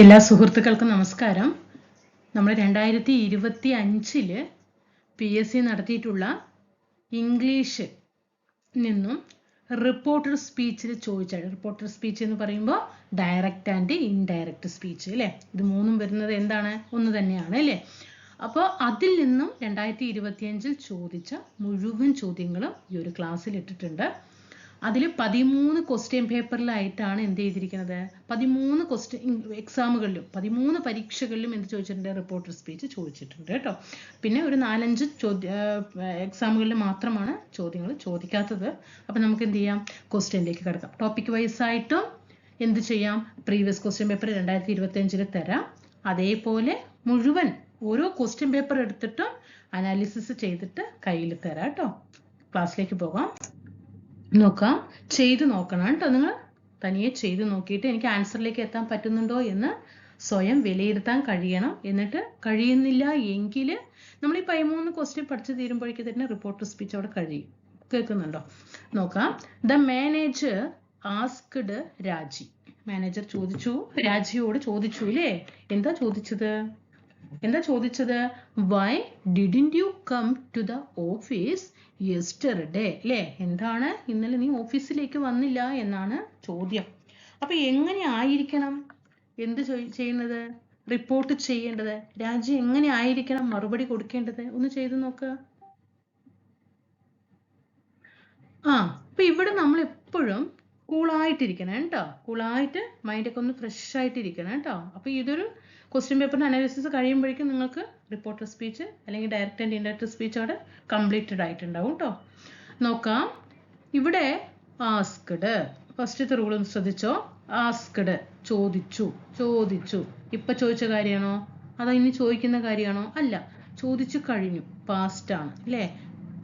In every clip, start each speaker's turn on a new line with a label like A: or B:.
A: എല്ലാ സുഹൃത്തുക്കൾക്കും നമസ്കാരം. നമ്മൾ 2025 PSC നടത്തിയിട്ടുള്ള ഇംഗ്ലീഷ് നിന്നും റിപ്പോർട്ടർ സ്പീച്ചിൽ റിപ്പോർട്ടർ സ്പീച്ച് എന്ന് പറയുമ്പോൾ ഡയറക്റ്റ് ആൻഡ് ഇൻഡയറക്റ്റ് സ്പീച്ച് അല്ലേ, ഇത് മൂന്നും വരുന്നത് എന്താണ്, ഒന്ന് തന്നെയാണ് അല്ലേ. അപ്പോൾ അതിൽ നിന്നും 2025 ചോദിച്ച മുഴുവൻ ചോദ്യങ്ങളും ഈ ഒരു ക്ലാസ്സിൽ ഇട്ടിട്ടുണ്ട്. അതിൽ 13 ക്വസ്റ്റ്യൻ പേപ്പറിലായിട്ടാണ് എന്ത് ചെയ്തിരിക്കുന്നത്, 13 ക്വസ്റ്റ്യൻ എക്സാമുകളിലും 13 പരീക്ഷകളിലും എന്ത് ചോദിച്ചിട്ടുണ്ട്, റിപ്പോർട്ടർ സ്പീച്ച് ചോദിച്ചിട്ടുണ്ട് കേട്ടോ. പിന്നെ ഒരു 4-5 എക്സാമുകളിൽ മാത്രമാണ് ചോദ്യങ്ങൾ ചോദിക്കാത്തത്. അപ്പം നമുക്ക് എന്ത് ചെയ്യാം, ക്വസ്റ്റ്യനിലേക്ക് കിടക്കാം. ടോപ്പിക് വൈസ് ആയിട്ടും എന്ത് ചെയ്യാം, പ്രീവിയസ് ക്വസ്റ്റ്യൻ പേപ്പർ 2025 തരാം. അതേപോലെ മുഴുവൻ ഓരോ ക്വസ്റ്റ്യൻ പേപ്പർ എടുത്തിട്ടും അനാലിസിസ് ചെയ്തിട്ട് കയ്യിൽ തരാം കേട്ടോ. ക്ലാസ്സിലേക്ക് പോകാം. നോക്കാം, ചെയ്ത് നോക്കണം കേട്ടോ. നിങ്ങൾ തനിയെ ചെയ്ത് നോക്കിയിട്ട് എനിക്ക് ആൻസറിലേക്ക് എത്താൻ പറ്റുന്നുണ്ടോ എന്ന് സ്വയം വിലയിരുത്താൻ കഴിയണം. എന്നിട്ട് കഴിയുന്നില്ല എങ്കിൽ നമ്മൾ ഈ 13 ക്വസ്റ്റ്യൻ പഠിച്ചു തീരുമ്പോഴേക്ക് തന്നെ റിപ്പോർട്ടർ സ്പീച്ച് അവിടെ കഴിയും. കേൾക്കുന്നുണ്ടോ? നോക്കാം. The manager asked Raji. Manager ചോദിച്ചു, രാജിയോട് ചോദിച്ചു അല്ലേ. എന്താ ചോദിച്ചത്? Why didn't you come to the office yesterday അല്ലേ. എന്താണ്, ഇന്നലെ നീ ഓഫീസിലേക്ക് വന്നില്ല എന്നാണ് ചോദ്യം. അപ്പൊ എങ്ങനെ ആയിരിക്കണം എന്ത് ചെയ്യുന്നത്, റിപ്പോർട്ട് ചെയ്യേണ്ടത്, രാജി എങ്ങനെ ആയിരിക്കണം മറുപടി കൊടുക്കേണ്ടത്, ഒന്ന് ചെയ്തു നോക്കുക. അപ്പൊ ഇവിടെ നമ്മൾ എപ്പോഴും കൂളായിട്ടിരിക്കണം കേട്ടോ. കൂളായിട്ട് മൈൻഡൊക്കെ ഒന്ന് ഫ്രഷ് ആയിട്ടിരിക്കണം കേട്ടോ. അപ്പൊ ഇതൊരു ക്വസ്റ്റ്യൻ പേപ്പറിന്റെ അനാലിസിസ് കഴിയുമ്പോഴേക്കും നിങ്ങൾക്ക് റിപ്പോർട്ടർ സ്പീച്ച് അല്ലെങ്കിൽ ഡയറക്റ്റ് ആൻഡ് ഇൻഡയറക്റ്റ് സ്പീച്ച് അവിടെ കംപ്ലീറ്റഡ് ആയിട്ടുണ്ടാവും കേട്ടോ. നോക്കാം. ഇവിടെ ആസ്ക്ഡ്, ഫസ്റ്റത്തെ റൂൾ ഒന്ന് ശ്രദ്ധിച്ചോ. ആസ്ക്ഡ് ചോദിച്ചു. ഇപ്പൊ ചോദിച്ച കാര്യമാണോ, അതോ ഇനി ചോദിക്കുന്ന കാര്യമാണോ? അല്ല, ചോദിച്ചു കഴിഞ്ഞു, പാസ്റ്റ് ആണ് അല്ലേ.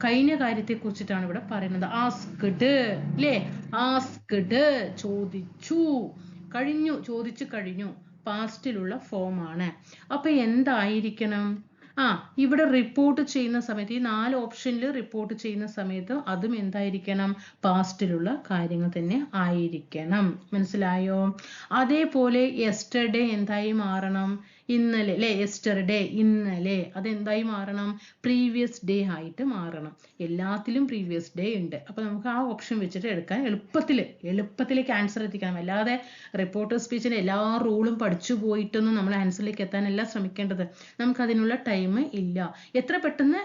A: കഴിഞ്ഞ കാര്യത്തെ കുറിച്ചിട്ടാണ് ഇവിടെ പറയുന്നത്. ആസ്ക്ഡ് അല്ലേ, ആസ്ക്ഡ് ചോദിച്ചു കഴിഞ്ഞു, പാസ്റ്റിലുള്ള ഫോം ആണ്. അപ്പൊ എന്തായിരിക്കണം, ഇവിടെ റിപ്പോർട്ട് ചെയ്യുന്ന സമയത്ത് ഈ 4 ഓപ്ഷനിൽ റിപ്പോർട്ട് ചെയ്യുന്ന സമയത്ത് അതും എന്തായിരിക്കണം, പാസ്റ്റിലുള്ള കാര്യങ്ങൾ തന്നെ ആയിരിക്കണം. മനസ്സിലായോ? അതേപോലെ യെസ്റ്റർഡേ എന്തായി മാറണം, ഇന്നലെ അല്ലെ. യെസ്റ്റർഡേ ഇന്നലെ, അതെന്തായി മാറണം, പ്രീവിയസ് ഡേ ആയിട്ട് മാറണം. എല്ലാത്തിലും പ്രീവിയസ് ഡേ ഉണ്ട്. അപ്പൊ നമുക്ക് ആ ഓപ്ഷൻ വെച്ചിട്ട് എടുക്കാൻ എളുപ്പത്തിലേക്ക് ആൻസർ എത്തിക്കണം. അല്ലാതെ റിപ്പോർട്ടർ സ്പീച്ചിന്റെ എല്ലാ റൂളും പഠിച്ചു പോയിട്ടൊന്നും നമ്മൾ ആൻസറിലേക്ക് എത്താനല്ല ശ്രമിക്കേണ്ടത്. നമുക്ക് അതിനുള്ള ടൈം ഇല്ല. എത്ര പെട്ടെന്ന്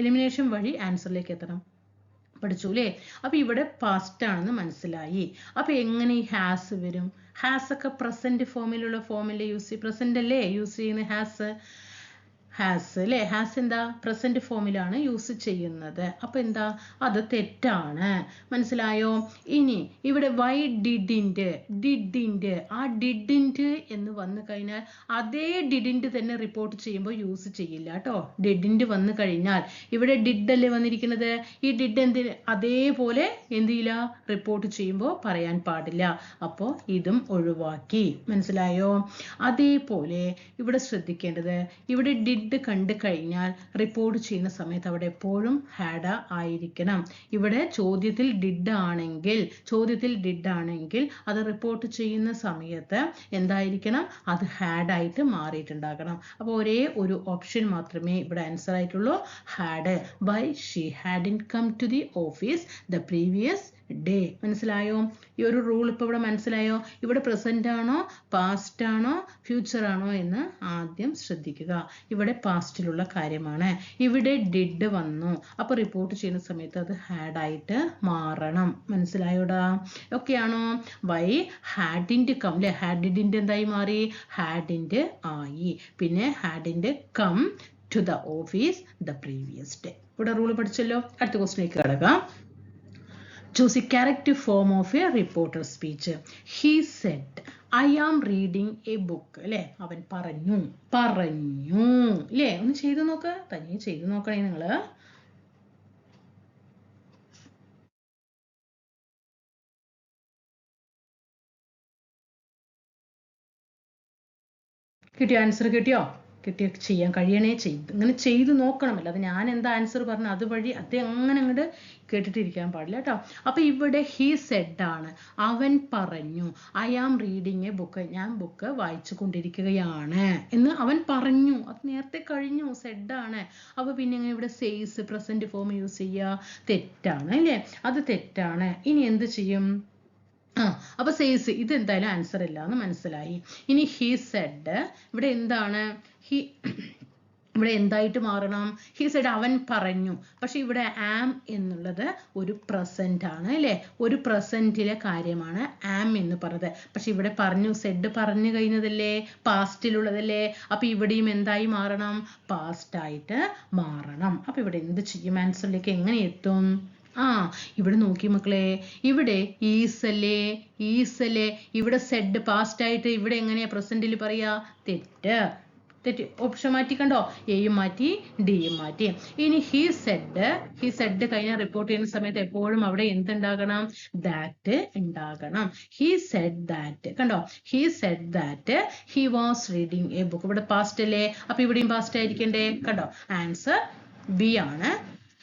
A: എലിമിനേഷൻ വഴി ആൻസറിലേക്ക് എത്തണം, പഠിച്ചു അല്ലേ. അപ്പൊ ഇവിടെ പാസ്റ്റ് ആണെന്ന് മനസ്സിലായി. അപ്പൊ എങ്ങനെ ഈ ഹാസ് വരും? ഹാസ് ഒക്കെ പ്രസന്റ് ഫോമിലുള്ള ഫോമിലെ പ്രസന്റ് അല്ലേ യൂസ് ചെയ്യുന്ന ഹാസ് അല്ലേ. ഹാസ് എന്താ, പ്രസന്റ് ഫോമിലാണ് യൂസ് ചെയ്യുന്നത്. അപ്പൊ എന്താ, അത് തെറ്റാണ്. മനസ്സിലായോ? ഇനി ഇവിടെ വൈ ഡിഡിന്റ് ആ ഡിഡിന്റ് എന്ന് വന്നു കഴിഞ്ഞാൽ അതേ ഡിഡിന്റ് തന്നെ റിപ്പോർട്ട് ചെയ്യുമ്പോൾ യൂസ് ചെയ്യില്ല കേട്ടോ. ഡിഡിന്റ് വന്നു കഴിഞ്ഞാൽ ഇവിടെ ഡിഡ് അല്ലേ വന്നിരിക്കുന്നത്, ഈ ഡിഡ് അതേപോലെ എന്ത് ചെയ്യില്ല, റിപ്പോർട്ട് ചെയ്യുമ്പോൾ പറയാൻ പാടില്ല. അപ്പോൾ ഇതും ഒഴിവാക്കി. മനസ്സിലായോ? അതേപോലെ ഇവിടെ ശ്രദ്ധിക്കേണ്ടത്, ഇവിടെ ഡിഡ് കണ്ടു കഴിഞ്ഞാൽ റിപ്പോർട്ട് ചെയ്യുന്ന സമയത്ത് അവിടെ എപ്പോഴും ഹാഡ് ആയിരിക്കണം. ഇവിടെ ചോദ്യത്തിൽ ഡിഡ് ആണെങ്കിൽ അത് റിപ്പോർട്ട് ചെയ്യുന്ന സമയത്ത് എന്തായിരിക്കണം, അത് ഹാഡ് ആയിട്ട് മാറിയിട്ടുണ്ടാകണം. അപ്പോൾ ഒരേ ഒരു ഓപ്ഷൻ മാത്രമേ ഇവിടെ ആൻസർ ആയിട്ടുള്ളൂ, had. Why she hadn't come to the office the previous day. മനസ്സിലായോ? ഈ ഒരു റൂൾ ഇപ്പൊ ഇവിടെ മനസ്സിലായോ? ഇവിടെ പ്രസന്റ് ആണോ, പാസ്റ്റ് ആണോ, ഫ്യൂച്ചർ ആണോ എന്ന് ആദ്യം ശ്രദ്ധിക്കുക. ഇവിടെ പാസ്റ്റിലുള്ള കാര്യമാണ്. ഇവിടെ ഡിഡ് വന്നു, അപ്പൊ റിപ്പോർട്ട് ചെയ്യുന്ന സമയത്ത് അത് ഹാഡ് ആയിട്ട് മാറണം. മനസ്സിലായോടാ? ഓക്കെ ആണോ? വൈ ഹാഡിന്റ് കം അല്ലെ, ഹാഡിന്റ് എന്തായി മാറി, ഹാഡിന്റ് ആയി. പിന്നെ hadn't come to the office the previous day. ഇവിടെ റൂൾ പഠിച്ചല്ലോ. അടുത്ത ക്വസ്റ്റിലേക്ക് കിടക്കാം. Choose a correct form of a reporter speech. He said, I am reading a book. അല്ലേ, അവൻ പറഞ്ഞു അല്ലേ. ഒന്ന് ചെയ്തു നോക്ക്, തനിയെ ചെയ്തു നോക്കണേ നിങ്ങള്. കിട്ടിയോ? ആൻസർ കിട്ടിയോ? കിട്ടിയ ചെയ്യാൻ കഴിയണേ ഇങ്ങനെ ചെയ്ത് നോക്കണമല്ലോ. അത് ഞാൻ എന്താ ആൻസർ പറഞ്ഞു അതുവഴി അങ്ങനെ അങ്ങോട്ട് കേട്ടിട്ടിരിക്കാൻ പാടില്ല കേട്ടോ. അപ്പൊ ഇവിടെ ഹി സെഡ് ആണ്, അവൻ പറഞ്ഞു. I am reading a book, ഞാൻ ബുക്ക് വായിച്ചു കൊണ്ടിരിക്കുകയാണ് എന്ന് അവൻ പറഞ്ഞു. അത് നേരത്തെ കഴിഞ്ഞു, സെഡ് ആണ്. അപ്പൊ പിന്നെ എങ്ങനെ ഇവിടെ സെയ്സ് പ്രസന്റ് ഫോം യൂസ് ചെയ്യുക? തെറ്റാണ് അല്ലേ? അത് തെറ്റാണ്. ഇനി എന്ത് ചെയ്യും? അപ്പൊ സെയ്സ് ഇത് എന്തായാലും ആൻസർ ഇല്ല എന്ന് മനസ്സിലായി. ഇനി ഹി സെഡ് ഇവിടെ എന്താണ്? ഇവിടെ എന്തായിട്ട് മാറണം? ഹി സെഡ് അവൻ പറഞ്ഞു. പക്ഷെ ഇവിടെ ആം എന്നുള്ളത് ഒരു പ്രസന്റ് ആണ് അല്ലേ? ഒരു പ്രസന്റിലെ കാര്യമാണ് ആം എന്ന് പറഞ്ഞത്. പക്ഷെ ഇവിടെ പറഞ്ഞു, സെഡ് പറഞ്ഞു കഴിഞ്ഞതല്ലേ, പാസ്റ്റിലുള്ളതല്ലേ. അപ്പൊ ഇവിടെയും എന്തായി മാറണം? പാസ്റ്റ് ആയിട്ട് മാറണം. അപ്പൊ ഇവിടെ എന്ത് ചെയ്യും? ആൻസറിലേക്ക് എങ്ങനെ എത്തും? ഇവിടെ നോക്കി മക്കളെ, ഇവിടെ ഈസല്ലേ, ഇവിടെ സെഡ് പാസ്റ്റ് ആയിട്ട് ഇവിടെ എങ്ങനെയാ പ്രസന്റിൽ പറയാ? തെറ്റ്. ഓപ്ഷൻ മാറ്റി കണ്ടോ? എയും മാറ്റി, ഡിയും മാറ്റി. ഇനി ഹി സെഡ് കഴിഞ്ഞാൽ റിപ്പോർട്ട് ചെയ്യുന്ന സമയത്ത് എപ്പോഴും അവിടെ എന്തുണ്ടാകണം? ദാറ്റ് ഉണ്ടാകണം. He said that. കണ്ടോ? He said that he was reading a book. ഇവിടെ പാസ്റ്റ് അല്ലേ? അപ്പൊ ഇവിടെയും പാസ്റ്റ് ആയിരിക്കണ്ടേ? കണ്ടോ? ആൻസർ ബി ആണ്.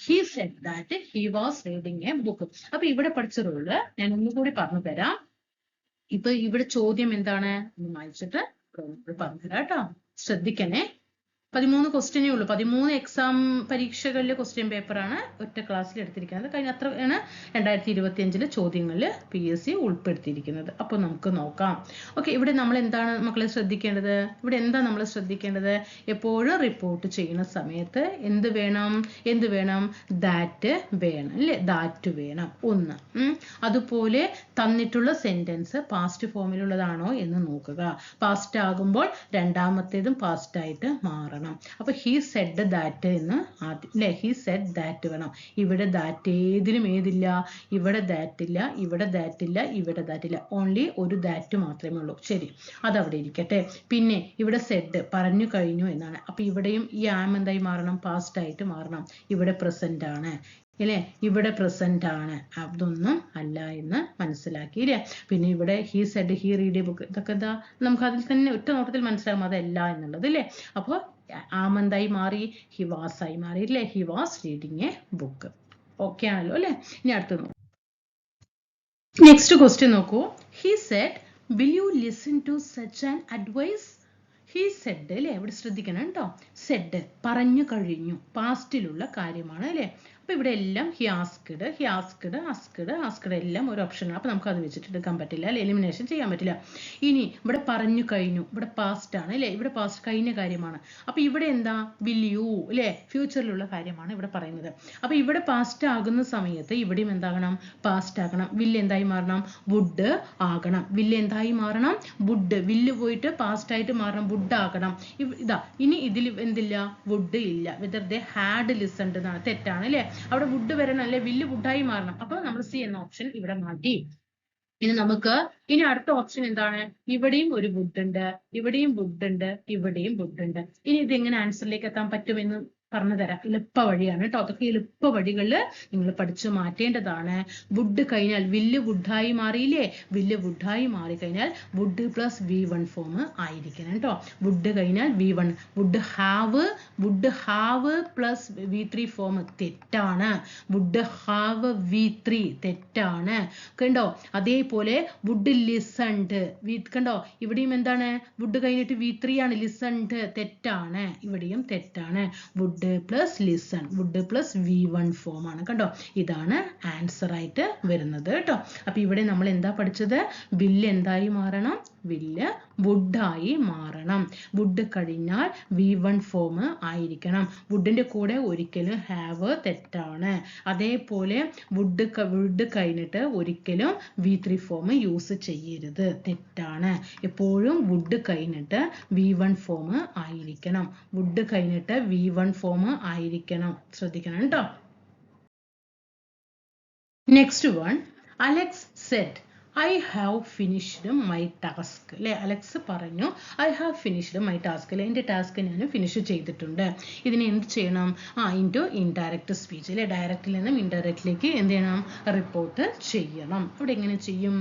A: He said that he was reading a book. അപ്പൊ ഇവിടെ പഠിച്ച റൂള് ഞാൻ ഒന്നുകൂടി പറഞ്ഞു തരാം. ഇപ്പൊ ഇവിടെ ചോദ്യം എന്താണ് വായിച്ചിട്ട് പറഞ്ഞുതരാം കേട്ടോ. ശ്രദ്ധിക്കണേ. 13 ക്വസ്റ്റ്യനേ ഉള്ളൂ. 13 എക്സാം പരീക്ഷകളിലെ ക്വസ്റ്റ്യൻ പേപ്പറാണ് ഒറ്റ ക്ലാസ്സിൽ എടുത്തിരിക്കുന്നത്. കഴിഞ്ഞ അത്രയാണ് 2025 ചോദ്യങ്ങളിൽ PSC ഉൾപ്പെടുത്തിയിരിക്കുന്നത്. അപ്പൊ നമുക്ക് നോക്കാം. ഓക്കെ, ഇവിടെ നമ്മൾ എന്താണ് മക്കളെ ശ്രദ്ധിക്കേണ്ടത്? ഇവിടെ എന്താ നമ്മൾ ശ്രദ്ധിക്കേണ്ടത്? എപ്പോഴും റിപ്പോർട്ട് ചെയ്യുന്ന സമയത്ത് എന്ത് വേണം? ദാറ്റ് വേണം അല്ലേ? ദാറ്റ് വേണം ഒന്ന്. അതുപോലെ തന്നിട്ടുള്ള സെന്റൻസ് പാസ്റ്റ് ഫോമിലുള്ളതാണോ എന്ന് നോക്കുക. പാസ്റ്റ് ആകുമ്പോൾ രണ്ടാമത്തേതും പാസ്റ്റ് ആയിട്ട് മാറണം. അപ്പൊ ഹി സെഡ് ദാറ്റ് എന്ന് ആദ്യം അല്ലെ? ഹി സെഡ് ദാറ്റ് വേണം. ഇവിടെ ദാറ്റ് ഏതില്ല. ഇവിടെ ദാറ്റ് ഇല്ല, ഇവിടെ ദാറ്റ് ഇല്ല, ഇവിടെ ദാറ്റ് ഇല്ല. ഓൺലി ഒരു ദാറ്റ് മാത്രമേ ഉള്ളൂ. ശരി, അതവിടെ ഇരിക്കട്ടെ. പിന്നെ ഇവിടെ സെഡ് പറഞ്ഞു കഴിഞ്ഞു എന്നാണ്. അപ്പൊ ഇവിടെയും ഈ ആം എന്തായി മാറണം? പാസ്റ്റ് ആയിട്ട് മാറണം. ഇവിടെ പ്രസന്റ് ആണ് അല്ലേ? ഇവിടെ പ്രസന്റ് ആണ്. അതൊന്നും അല്ല എന്ന് മനസ്സിലാക്കി അല്ലേ? പിന്നെ ഇവിടെ he said he read A book, ഇതൊക്കെ എന്താ നമുക്ക് അതിൽ തന്നെ ഒറ്റ നോട്ടത്തിൽ മനസ്സിലാകും അതല്ല എന്നുള്ളത് അല്ലേ? അപ്പൊ ആമന്തായി മാറി, ഹി വാസ് ആയി മാറി അല്ലേ? He was reading a book. Okay ആണല്ലോ അല്ലെ? ഇനി അടുത്ത് നോക്കൂ. നെക്സ്റ്റ് ക്വസ്റ്റ്യൻ നോക്കൂ. He said will you listen to such an advice? He said അല്ലേ? ഇവിടെ ശ്രദ്ധിക്കണം കേട്ടോ. സെഡ് പറഞ്ഞു കഴിഞ്ഞു, പാസ്റ്റിലുള്ള കാര്യമാണ് അല്ലേ? അപ്പൊ ഇവിടെ എല്ലാം ഹി ആസ്ക്ഡ് എല്ലാം ഒരു ഓപ്ഷനാണ്. അപ്പൊ നമുക്ക് അത് വെച്ചിട്ട് എടുക്കാൻ പറ്റില്ല അല്ലെ? എലിമിനേഷൻ ചെയ്യാൻ പറ്റില്ല. ഇനി ഇവിടെ പറഞ്ഞു കഴിഞ്ഞു, ഇവിടെ പാസ്റ്റ് ആണ് അല്ലെ? ഇവിടെ പാസ്റ്റ് കഴിഞ്ഞ കാര്യമാണ്. അപ്പൊ ഇവിടെ എന്താ? വിൽ യു അല്ലെ? ഫ്യൂച്ചറിലുള്ള കാര്യമാണ് ഇവിടെ പറയുന്നത്. അപ്പൊ ഇവിടെ പാസ്റ്റ് ആകുന്ന സമയത്ത് ഇവിടെയും എന്താകണം? പാസ്റ്റ് ആകണം. വില്ല് എന്തായി മാറണം? വുഡ് ആകണം. വില്ല് എന്തായി മാറണം? വുഡ്. വില്ല് പോയിട്ട് പാസ്റ്റ് ആയിട്ട് മാറണം, വുഡ് ആകണം. ഇതാ ഇനി ഇതിൽ എന്തില്ല? വുഡ് ഇല്ല. വെദർ ദേ ഹാഡ് ലിസൺഡ് എന്നാണ്. തെറ്റാണ് അല്ലെ? അവിടെ വുഡ് വരണം അല്ലെ? വില്ല് വുഡായി മാറണം. അപ്പൊ നമ്മൾ സി എന്ന ഓപ്ഷൻ ഇവിടെ മാറ്റി. ഇനി അടുത്ത ഓപ്ഷൻ എന്താണ്? ഇവിടെയും ഒരു വുഡ് ഉണ്ട്, ഇവിടെയും വുഡ് ഉണ്ട്, ഇവിടെയും വുഡ് ഉണ്ട്. ഇനി ഇത് എങ്ങനെ ആൻസറിലേക്ക് എത്താൻ പറ്റുമെന്ന് പറഞ്ഞു തരാം. എളുപ്പ വഴിയാണ് കേട്ടോ. അതൊക്കെ എളുപ്പ വഴികളിൽ നിങ്ങൾ പഠിച്ചു മാറ്റേണ്ടതാണ്. വുഡ് കഴിഞ്ഞാൽ വില്ല് വുഡായി മാറിയില്ലേ? വില്ല് വുഡായി മാറിക്കഴിഞ്ഞാൽ വുഡ് പ്ലസ് V1 ഫോം ആയിരിക്കണം കേട്ടോ. വുഡ് കഴിഞ്ഞാൽ V1. Would have plus V3 form തെറ്റാണ്. വുഡ് ഹാവ് V3 തെറ്റാണ്. കണ്ടോ? അതേപോലെ വുഡ് ലിസൺഡ്. കണ്ടോ? ഇവിടെയും എന്താണ്? വുഡ് കഴിഞ്ഞിട്ട് V3 ആണ്. ലിസൺഡ് തെറ്റാണ്. ഇവിടെയും തെറ്റാണ്. Would plus listen, would plus V1 form ആണ്. കണ്ടോ? ഇതാണ് ആൻസർ ആയിട്ട് വരുന്നത് കേട്ടോ. അപ്പൊ ഇവിടെ നമ്മൾ എന്താ പഠിച്ചത്? വില്ല് എന്തായി മാറണം? വില്ല് വുഡായി മാറണം. വുഡ് കഴിഞ്ഞാൽ V1 ഫോം ആയിരിക്കണം. വുഡിന്റെ കൂടെ ഒരിക്കലും ഹാവ് തെറ്റാണ്. അതേപോലെ വുഡ് കഴിഞ്ഞിട്ട് ഒരിക്കലും V3 ഫോം യൂസ് ചെയ്യരുത്, തെറ്റാണ്. എപ്പോഴും വുഡ് കഴിഞ്ഞിട്ട് V1 ഫോം ആയിരിക്കണം. വുഡ് കഴിഞ്ഞിട്ട് V1 ഫോം ആയിരിക്കണം. ശ്രദ്ധിക്കണം കേട്ടോ. Next one. Alex said I have finished my task അല്ലെ, അലക്സ് പറഞ്ഞു I have finished my task അല്ലെ, എൻ്റെ ടാസ്ക് ഞാൻ ഫിനിഷ് ചെയ്തിട്ടുണ്ട്. ഇതിനെ എന്ത് ചെയ്യണം? ഇൻറ്റു ഇൻഡയറക്റ്റ് സ്പീച്ച് അല്ലെ, ഡയറക്റ്റിൽ നിന്നും ഇൻഡയറക്റ്റിലേക്ക് എന്ത് ചെയ്യണം? റിപ്പോർട്ട് ചെയ്യണം. ഇവിടെ എങ്ങനെ ചെയ്യും?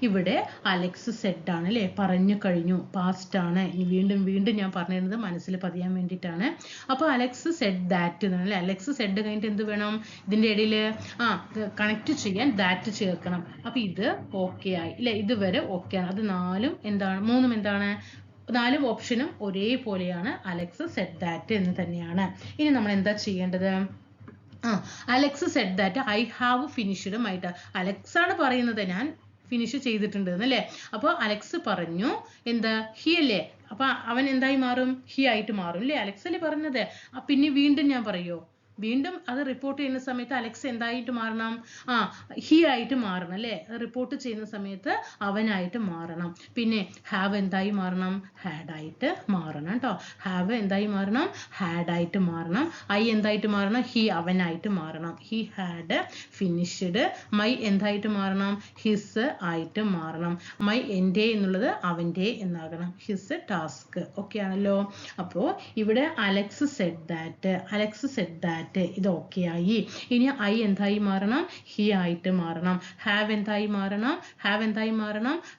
A: ഇവിടെ അലക്സ് സെഡ് ആണ് അല്ലെ, പറഞ്ഞു കഴിഞ്ഞു, പാസ്റ്റ് ആണ്. ഇനി വീണ്ടും വീണ്ടും ഞാൻ പറഞ്ഞിരുന്നത് മനസ്സിൽ പതിയാൻ വേണ്ടിയിട്ടാണ്. അപ്പോൾ അലക്സ് സെഡ് ദാറ്റ് എന്നാണ് അല്ലെ, അലക്സ് സെഡ് കഴിഞ്ഞിട്ട് എന്ത് വേണം? ഇതിൻ്റെ ഇടയിൽ കണക്ട് ചെയ്യാൻ ദാറ്റ് ചേർക്കണം. അപ്പൊ ഇത് ഓക്കെ ആയി ഇല്ലേ, ഇതുവരെ ഓക്കെ ആണ്. അത് മൂന്നും എന്താണ്? 4 ഓപ്ഷനും ഒരേപോലെയാണ്. അലക്സ് സെഡ് ദാറ്റ് എന്ന് തന്നെയാണ്. ഇനി നമ്മൾ എന്താ ചെയ്യേണ്ടത്? Alex said that I have finished my task. Alex ആണ് പറയുന്നത് ഞാൻ ഫിനിഷ് ചെയ്തിട്ടുണ്ട് എന്നല്ലേ. അപ്പോൾ അലക്സ് പറഞ്ഞു എന്താ? ഹി അല്ലേ, അപ്പൊ അവൻ എന്തായി മാറും? ഹി ആയിട്ട് മാറും അല്ലേ, അലക്സ് അല്ലേ പറഞ്ഞത്. പിന്നെ വീണ്ടും ഞാൻ പറയോ? വീണ്ടും അത് റിപ്പോർട്ട് ചെയ്യുന്ന സമയത്ത് അലക്സ് എന്തായിട്ട് മാറണം? ഹി ആയിട്ട് മാറണം അല്ലേ, റിപ്പോർട്ട് ചെയ്യുന്ന സമയത്ത് അവനായിട്ട് മാറണം. പിന്നെ ഹാവ് എന്തായി മാറണം? ഹാഡ് ആയിട്ട് മാറണം കേട്ടോ. ഹാവ് എന്തായി മാറണം? ഹാഡ് ആയിട്ട് മാറണം. ഐ എന്തായിട്ട് മാറണം? ഹി അവനായിട്ട് മാറണം. He had finished. മൈ എന്തായിട്ട് മാറണം? ഹിസ് ആയിട്ട് മാറണം. മൈ എൻ്റെ എന്നുള്ളത് അവൻ്റെ എന്നാകണം. His task. ഓക്കെ ആണല്ലോ. അപ്പോൾ ഇവിടെ അലക്സ് സെഡ് ദാറ്റ് ഇത് ഓക്കെ ആയി. ഇനി ഐ എന്തായി മാറണം? ഹി ആയിട്ട് മാറണം. ഹാവ് എന്തായി മാറണം?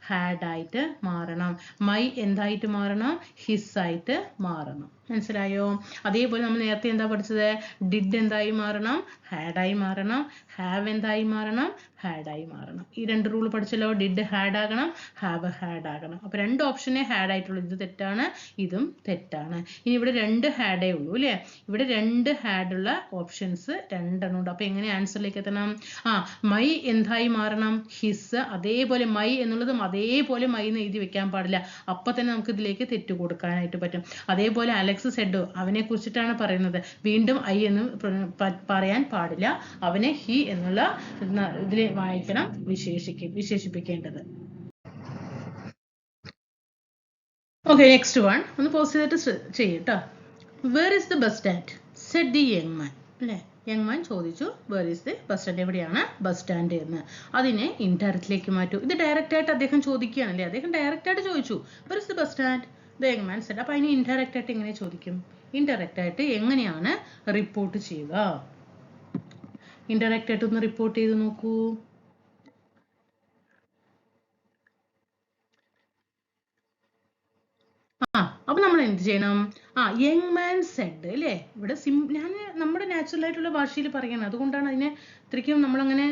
A: ഹാഡ് ആയിട്ട് മാറണം. മൈ എന്തായിട്ട് മാറണം? ഹിസ് ആയിട്ട് മാറണം. മനസ്സിലായോ? അതേപോലെ നമ്മൾ നേരത്തെ എന്താ പഠിച്ചത്? ഡിഡ് എന്തായി മാറണം? ഹാഡായി മാറണം. ഹാവ് എന്തായി മാറണം? ഹാഡായി മാറണം. ഈ 2 റൂൾ പഠിച്ചല്ലോ. ഡിഡ് ഹാഡ് ആകണം, ഹാവ് ഹാഡ് ആകണം. അപ്പൊ 2 ഓപ്ഷനെ ഹാഡ് ആയിട്ടുള്ളൂ. ഇത് തെറ്റാണ്, ഇതും തെറ്റാണ്. ഇനി ഇവിടെ 2 ഹാഡേ ഉള്ളൂ അല്ലേ. ഇവിടെ 2 ഹാഡുള്ള ഓപ്ഷൻസ് 2 ഉണ്ട്. അപ്പൊ എങ്ങനെ ആൻസറിലേക്ക് എത്തണം? മൈ എന്തായി മാറണം? ഹിസ്. അതേപോലെ മൈ എന്നുള്ളതും അതേപോലെ മൈ എന്ന് എഴുതി വെക്കാൻ പാടില്ല. അപ്പൊ തന്നെ നമുക്ക് ഇതിലേക്ക് തെറ്റ് കൊടുക്കാനായിട്ട് പറ്റും. അതേപോലെ അലക്സ് സെഡ്, അവനെ കുറിച്ചിട്ടാണ് പറയുന്നത്. വീണ്ടും ഐ എന്ന് പറയാൻ പാടില്ല. അവനെ ഹി എന്നുള്ള ഇതിൽ വായിക്കണം വിശേഷിപ്പിക്കേണ്ടത്. ഓക്കെ, നെക്സ്റ്റ് വൺ ഒന്ന് പോസ് ചെയ്തിട്ട് ചെയ്യട്ടോ. Where is the bus stand? Said the young man അല്ലേ. യങ് മാൻ ചോദിച്ചു where is the bus stand, എവിടെയാണ് ബസ് സ്റ്റാൻഡ് എന്ന്. അതിനെ ഇൻഡയറക്റ്റിലേക്ക് മാറ്റൂ. ഇത് ഡയറക്റ്റ് ആയിട്ട് അദ്ദേഹം ചോദിക്കുകയാണല്ലേ. അദ്ദേഹം ഡയറക്റ്റ് ആയിട്ട് ചോദിച്ചു where is the bus stand, the young man said. അപ്പൊ അതിന് ഇൻഡയറക്റ്റ് ആയിട്ട് എങ്ങനെ ചോദിക്കും? ഇൻഡയറക്റ്റ് ആയിട്ട് എങ്ങനെയാണ് റിപ്പോർട്ട് ചെയ്യുക? ഇൻഡയറക്റ്റ് ആയിട്ട് ഒന്ന് റിപ്പോർട്ട് ചെയ്ത് നോക്കൂ. അപ്പൊ നമ്മൾ എന്ത് ചെയ്യണം? യങ് മാൻ സെഡ് അല്ലേ. ഇവിടെ ഞാൻ നമ്മുടെ നാച്ചുറൽ ആയിട്ടുള്ള ഭാഷയിൽ പറയണം. അതുകൊണ്ടാണ് അതിനെ ഇത്രയ്ക്കും നമ്മളങ്ങനെ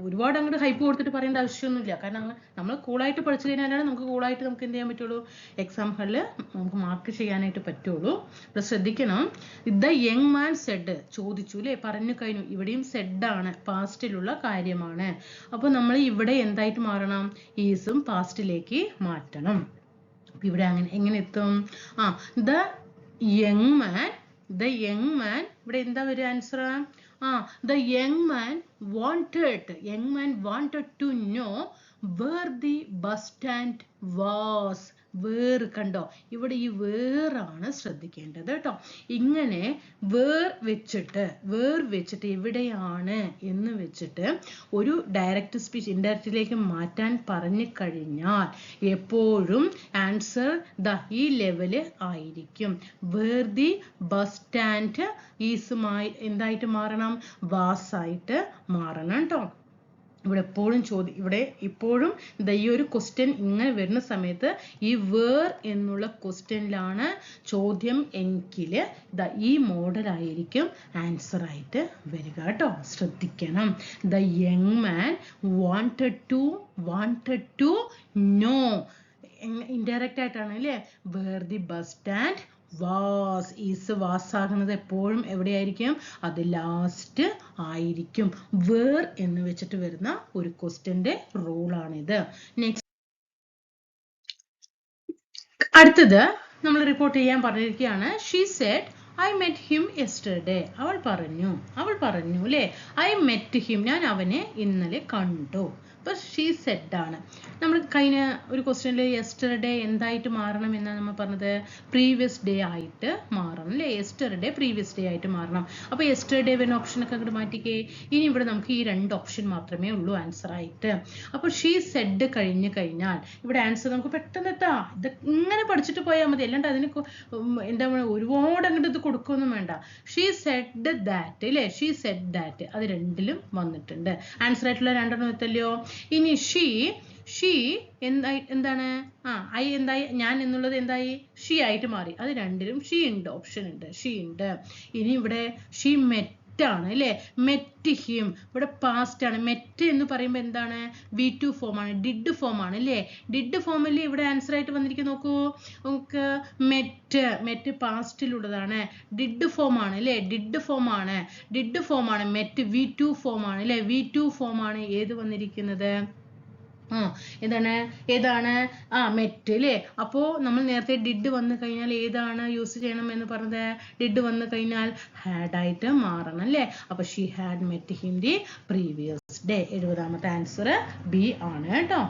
A: ഒരുപാട് അങ്ങോട്ട് ഹൈപ്പ് കൊടുത്തിട്ട് പറയേണ്ട ആവശ്യമൊന്നുമില്ല. കാരണം നമ്മൾ കൂളായിട്ട് പഠിച്ചു കഴിഞ്ഞാലാണ് നമുക്ക് കൂളായിട്ട് നമുക്ക് എന്ത് ചെയ്യാൻ പറ്റുള്ളൂ? എക്സാം ഹാളിൽ നമുക്ക് മാർക്ക് ചെയ്യാനായിട്ട് പറ്റുള്ളൂ. ഇവിടെ ശ്രദ്ധിക്കണം. ദ യങ് മാൻ സെഡ് ചോദിച്ചു അല്ലേ, പറഞ്ഞു കഴിഞ്ഞു. ഇവിടെയും സെഡ് ആണ്, പാസ്റ്റിലുള്ള കാര്യമാണ്. അപ്പൊ നമ്മൾ ഇവിടെ എന്തായിട്ട് മാറണം? ഈസും പാസ്റ്റിലേക്ക് മാറ്റണം. ഇവിടെ എങ്ങനെ എത്തും? ദ യങ് മാൻ ഇവിടെ എന്താ വരിക answer? The young man wanted to know where the bus stand was. Where കണ്ടോ? ഇവിടെ ഈ വേറാണ് ശ്രദ്ധിക്കേണ്ടത് കേട്ടോ. ഇങ്ങനെ വേർ വെച്ചിട്ട് എവിടെയാണ് എന്ന് വെച്ചിട്ട് ഒരു ഡയറക്റ്റ് സ്പീച്ച് ഇൻഡയറക്റ്റിലേക്ക് മാറ്റാൻ പറഞ്ഞു കഴിഞ്ഞാൽ എപ്പോഴും ആൻസർ ഈ ലെവല് ആയിരിക്കും. വേർ ദി ബസ് സ്റ്റാൻഡ് ഈസുമായി എന്തായിട്ട് മാറണം? വാസ് ആയിട്ട് മാറണം കേട്ടോ. ഇവിടെ ഇപ്പോഴും ഈ ഒരു ക്വസ്റ്റ്യൻ ഇങ്ങനെ വരുന്ന സമയത്ത് ഈ വേർ എന്നുള്ള ക്വസ്റ്റ്യനിലാണ് ചോദ്യം എങ്കിൽ ഈ മോഡൽ ആയിരിക്കും ആൻസർ ആയിട്ട് വരിക കേട്ടോ. ശ്രദ്ധിക്കണം. The young man wanted to know. Indirect ആയിട്ടാണ് അല്ലേ. Where the bus stand was. Is was ആകുന്നത് എപ്പോഴും എവിടെയായിരിക്കും? അത് ലാസ്റ്റ് ആയിരിക്കും. വേർ എന്ന് വെച്ചിട്ട് വരുന്ന ഒരു ക്വസ്റ്റ്യന്റെ റൂളാണിത്. നെക്സ്റ്റ് അടുത്തത് നമ്മൾ റിപ്പോർട്ട് ചെയ്യാൻ പറഞ്ഞിരിക്കുകയാണ്. She said I met him yesterday. അവൾ പറഞ്ഞു അല്ലേ. I met him, ഞാൻ അവനെ ഇന്നലെ കണ്ടു. അപ്പോൾ ഷീ സെഡ് ആണ്. നമ്മൾ കഴിഞ്ഞ ഒരു ക്വസ്റ്റ്യനിൽ യെസ്റ്റർഡേ എന്തായിട്ട് മാറണം എന്നാണ് നമ്മൾ പറഞ്ഞത്? പ്രീവിയസ് ഡേ ആയിട്ട് മാറണം അല്ലേ? യെസ്റ്റർഡേ പ്രീവിയസ് ഡേ ആയിട്ട് മാറണം. അപ്പോൾ യെസ്റ്റർഡേ വരുന്ന ഓപ്ഷനൊക്കെ അങ്ങോട്ട് മാറ്റിക്കേ. ഇനി ഇവിടെ നമുക്ക് ഈ 2 ഓപ്ഷൻ മാത്രമേ ഉള്ളൂ ആൻസർ ആയിട്ട്. അപ്പോൾ ഷീ സെഡ് കഴിഞ്ഞ് കഴിഞ്ഞാൽ ഇവിടെ ആൻസർ നമുക്ക് പെട്ടെന്ന് എത്താം. ഇത് ഇങ്ങനെ പഠിച്ചിട്ട് പോയാൽ മതി, അല്ലാണ്ട് അതിന് എന്താ പറയുക ഒരുപാട് അങ്ങോട്ട് ഇത് കൊടുക്കുകയൊന്നും വേണ്ട. ഷീ സെഡ് ദാറ്റ് അല്ലേ? ഷീ സെഡ് ദാറ്റ്, അത് രണ്ടിലും വന്നിട്ടുണ്ട്. ആൻസർ ആയിട്ടുള്ള 2 എത്തല്ലോ. ഇനി ഷീ എന്താണ്? ഐ എന്തായി? ഞാൻ എന്നുള്ളത് എന്തായി? ഷീ ആയിട്ട് മാറി. അത് രണ്ടിലും ഷീ ഉണ്ട്, ഓപ്ഷൻ ഉണ്ട്, ഷീ ഉണ്ട്. ഇനി ഇവിടെ ഷീ മെറ്റ് ആണ് അല്ലേ? മെറ്റ് ഹിം, ഇവിടെ പാസ്റ്റ് ആണ്. മെറ്റ് എന്ന് പറയുമ്പോൾ എന്താണ്? V2 ഫോം ആണ്, ഡിഡ് ഫോം ആണ് അല്ലേ? ഡിഡ് ഫോമിൽ ഇവിടെ ആൻസർ ആയിട്ട് വന്നിരിക്കും. നോക്കൂ, നമുക്ക് മെറ്റ് പാസ്റ്റിലുള്ളതാണ്, ഡിഡ് ഫോം ആണ് അല്ലേ? ഡിഡ് ഫോം ആണ്. മെറ്റ് V2 ഫോം ആണ് അല്ലേ? V2 ഫോം ആണ് ഏത് വന്നിരിക്കുന്നത്? ഏതാണ്? മെറ്റ് അല്ലേ? അപ്പോൾ നമ്മൾ നേരത്തെ ഡിഡ് വന്നു കഴിഞ്ഞാൽ ഏതാണ് യൂസ് ചെയ്യണം എന്ന് പറഞ്ഞത്? ഡിഡ് വന്നു കഴിഞ്ഞാൽ ഹാഡ് ആയിട്ട് മാറണം അല്ലേ? അപ്പൊ she had met him the previous day. 70ാമത്തെ ആൻസർ ബി ആണ് കേട്ടോ.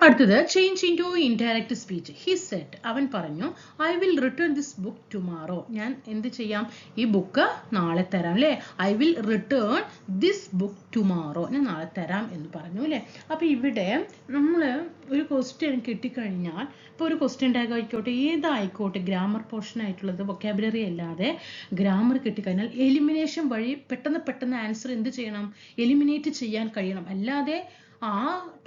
A: അടുത്തത് change into indirect speech. He said, അവൻ പറഞ്ഞു, I will return this book tomorrow. ഞാൻ എന്ത് ചെയ്യാം? ഈ ബുക്ക് നാളെ തരാം അല്ലേ? I will return this book tomorrow, ഞാൻ നാളെ തരാം എന്ന് പറഞ്ഞു അല്ലേ? അപ്പൊ ഇവിടെ നമ്മൾ ഒരു ക്വസ്റ്റ്യൻ കിട്ടിക്കഴിഞ്ഞാൽ, ഇപ്പോൾ ഒരു ക്വസ്റ്റ്യൻ ടാഗ് ആയിക്കോട്ടെ, ഏതായിക്കോട്ടെ, ഗ്രാമർ പോർഷൻ ആയിട്ടുള്ളത്, വൊക്കാബുലറി അല്ലാതെ ഗ്രാമർ കിട്ടിക്കഴിഞ്ഞാൽ എലിമിനേഷൻ വഴി പെട്ടെന്ന് ആൻസർ എന്ത് ചെയ്യണം? എലിമിനേറ്റ് ചെയ്യാൻ കഴിയണം. അല്ലാതെ ആ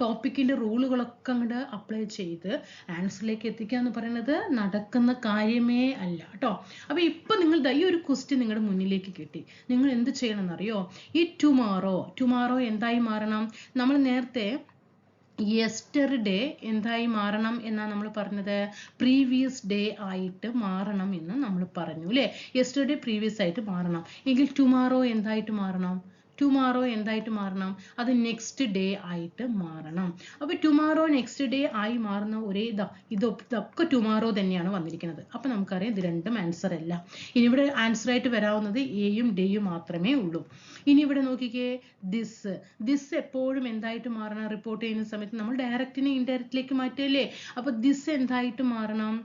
A: ടോപ്പിക്കിന്റെ റൂളുകളൊക്കെ അങ്ങോട്ട് അപ്ലൈ ചെയ്ത് ആൻസറിലേക്ക് എത്തിക്കുക എന്ന് പറയുന്നത് നടക്കുന്ന കാര്യമേ അല്ല കേട്ടോ. അപ്പൊ ഇപ്പൊ നിങ്ങൾ ഈ ഒരു ക്വസ്റ്റ്യൻ നിങ്ങളുടെ മുന്നിലേക്ക് കിട്ടി, നിങ്ങൾ എന്ത് ചെയ്യണം എന്നറിയോ? ഈ ടുമാറോ എന്തായി മാറണം? നമ്മൾ നേരത്തെ യെസ്റ്റർഡേ എന്തായി മാറണം എന്നാണ് നമ്മൾ പറഞ്ഞത്? പ്രീവിയസ് ഡേ ആയിട്ട് മാറണം എന്ന് നമ്മൾ പറഞ്ഞു അല്ലേ? യെസ്റ്റർഡേ പ്രീവിയസ് ആയിട്ട് മാറണം എങ്കിൽ ടുമാറോ എന്തായിട്ട് മാറണം? അത് നെക്സ്റ്റ് ഡേ ആയിട്ട് മാറണം. അപ്പൊ ടുമാറോ നെക്സ്റ്റ് ഡേ ആയി മാറുന്ന ഒരേ ഇതൊക്കെ ടുമാറോ തന്നെയാണ് വന്നിരിക്കുന്നത്. അപ്പൊ നമുക്കറിയാം ഇത് രണ്ടും ആൻസർ അല്ല. ഇനി ഇവിടെ ആൻസർ ആയിട്ട് വരാവുന്നത് എയും ഡേയും മാത്രമേ ഉള്ളൂ. ഇനി ഇവിടെ നോക്കിക്കേ, ദിസ് എപ്പോഴും എന്തായിട്ട് മാറണം? റിപ്പോർട്ട് ചെയ്യുന്ന സമയത്ത് നമ്മൾ ഡയറക്റ്റിനെ ഇൻഡയറക്റ്റിലേക്ക് മാറ്റല്ലേ? അപ്പൊ ദിസ് എന്തായിട്ട് മാറണം?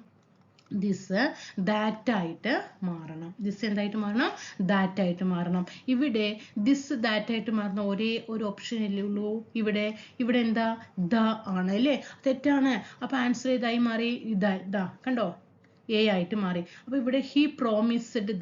A: ദിസ് ദാറ്റ് ആയിട്ട് മാറണം. ദാറ്റ് ആയിട്ട് മാറണം. ഇവിടെ ദിസ് ദാറ്റ് ആയിട്ട് മാറുന്ന ഒരേ ഒരു ഓപ്ഷൻ അല്ലേ ഉള്ളൂ. ഇവിടെ എന്താ? ദ ആണ് അല്ലേ? തെറ്റാണ്. അപ്പൊ ആൻസർ ഏതായി മാറി? ഇതാ കണ്ടോ? എ ആയിട്ട് മാറി. അപ്പൊ ഇവിടെ ഹി പ്രോമിസ്ഡ്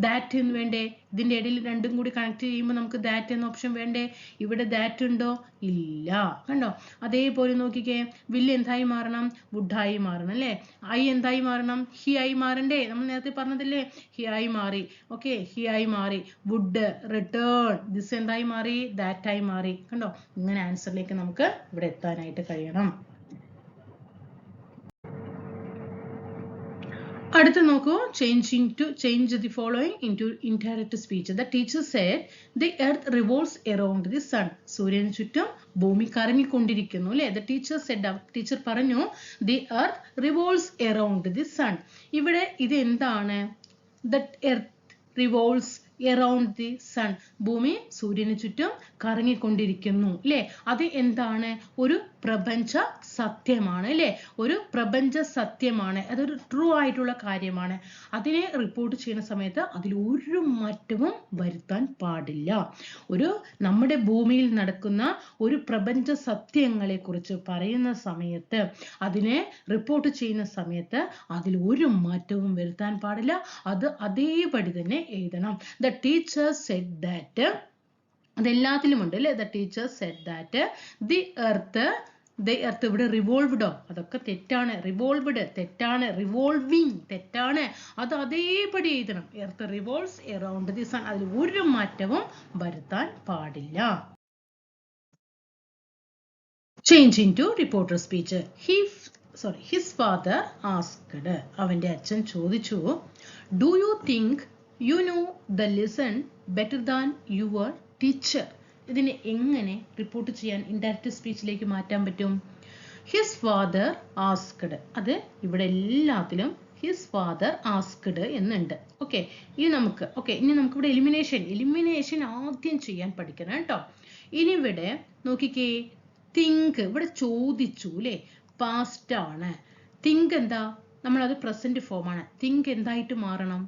A: ദാറ്റ് എന്ന് വേണ്ടേ? ഇതിന്റെ ഇടയിൽ രണ്ടും കൂടി കണക്ട് ചെയ്യുമ്പോൾ നമുക്ക് ദാറ്റ് എന്ന ഓപ്ഷൻ വേണ്ടേ? ഇവിടെ ദാറ്റ് ഉണ്ടോ? ഇല്ല. കണ്ടോ? അതേപോലെ നോക്കിക്കേ, വില്ല് എന്തായി മാറണം? വുഡായി മാറണം അല്ലേ? ഐ എന്തായി മാറണം? ഹി ആയി മാറണ്ടേ? നമ്മൾ നേരത്തെ പറഞ്ഞതല്ലേ? ഹി ആയി മാറി. ഓക്കെ, ഹി ആയി മാറി. Would, return. ദിസ് എന്തായി മാറി? ദാറ്റ് ആയി മാറി. കണ്ടോ? ഇങ്ങനെ ആൻസറിലേക്ക് നമുക്ക് ഇവിടെ എത്താനായിട്ട് കഴിയണം. അടുത്ത നോക്കൂ, change the following into indirect speech. The teacher said the earth revolves around the sun. സൂര്യന് ചുറ്റും ഭൂമി കറങ്ങിക്കൊണ്ടിരിക്കുന്നു അല്ലേ? The teacher said, ടീച്ചർ പറഞ്ഞു, the earth revolves around the sun. ഇവിടെ ഇത് എന്താണ്? The earth revolves around the sun. ഭൂമി സൂര്യന് ചുറ്റും കറങ്ങിക്കൊണ്ടിരിക്കുന്നു അല്ലേ? അത് എന്താണ്? ഒരു പ്രപഞ്ച സത്യമാണ് അല്ലേ? ഒരു പ്രപഞ്ച സത്യമാണ്. അതൊരു ട്രൂ ആയിട്ടുള്ള കാര്യമാണ്. അതിനെ റിപ്പോർട്ട് ചെയ്യുന്ന സമയത്ത് അതിൽ ഒരു മാറ്റവും വരുത്താൻ പാടില്ല. നമ്മുടെ ഭൂമിയിൽ നടക്കുന്ന ഒരു പ്രപഞ്ച സത്യങ്ങളെ കുറിച്ച് പറയുന്ന സമയത്ത്, അതിനെ റിപ്പോർട്ട് ചെയ്യുന്ന സമയത്ത് അതിൽ ഒരു മാറ്റവും വരുത്താൻ പാടില്ല. അത് അതേപടി തന്നെ എഴുതണം. The teacher said that, അതെല്ലാത്തിലും ഉണ്ട് അല്ലേ? The teacher said that the earth ഇവിടെ റിവോൾവ്ഡോ? അതൊക്കെ തെറ്റാണ്. റിവോൾവ്ഡ് തെറ്റാണ്. റിവോൾവിങ് തെറ്റാണ്. അത് അതേപടി എഴുതണം. Earth revolves around the sun. അതിൽ ഒരു മാറ്റവും വരുത്താൻ പാടില്ല. Change into reporter speech. His father asked, അവന്റെ അച്ഛൻ ചോദിച്ചു, do you think you know the lesson better than your teacher? ഇതിനെ എങ്ങനെ റിപ്പോർട്ട് ചെയ്യാൻ ഇൻഡയറക്റ്റ് സ്പീച്ചിലേക്ക് മാറ്റാൻ പറ്റും? ഹിസ് ഫാദർ ആസ്ക്ഡ്, അത് ഇവിടെ എല്ലാത്തിലും ഹിസ് ഫാദർ ആസ്ക്ഡ് എന്നുണ്ട്. ഓക്കെ, ഇനി നമുക്ക് ഇവിടെ എലിമിനേഷൻ ആദ്യം ചെയ്യാൻ പഠിക്കണം കേട്ടോ. ഇനി ഇവിടെ നോക്കിക്കേ, തിങ്ക് ഇവിടെ ചോദിച്ചു അല്ലേ, പാസ്റ്റ് ആണ്. തിങ്ക് എന്താ, നമ്മളത് പ്രസന്റ് ഫോം ആണ്. തിങ്ക് എന്തായിട്ട് മാറണം?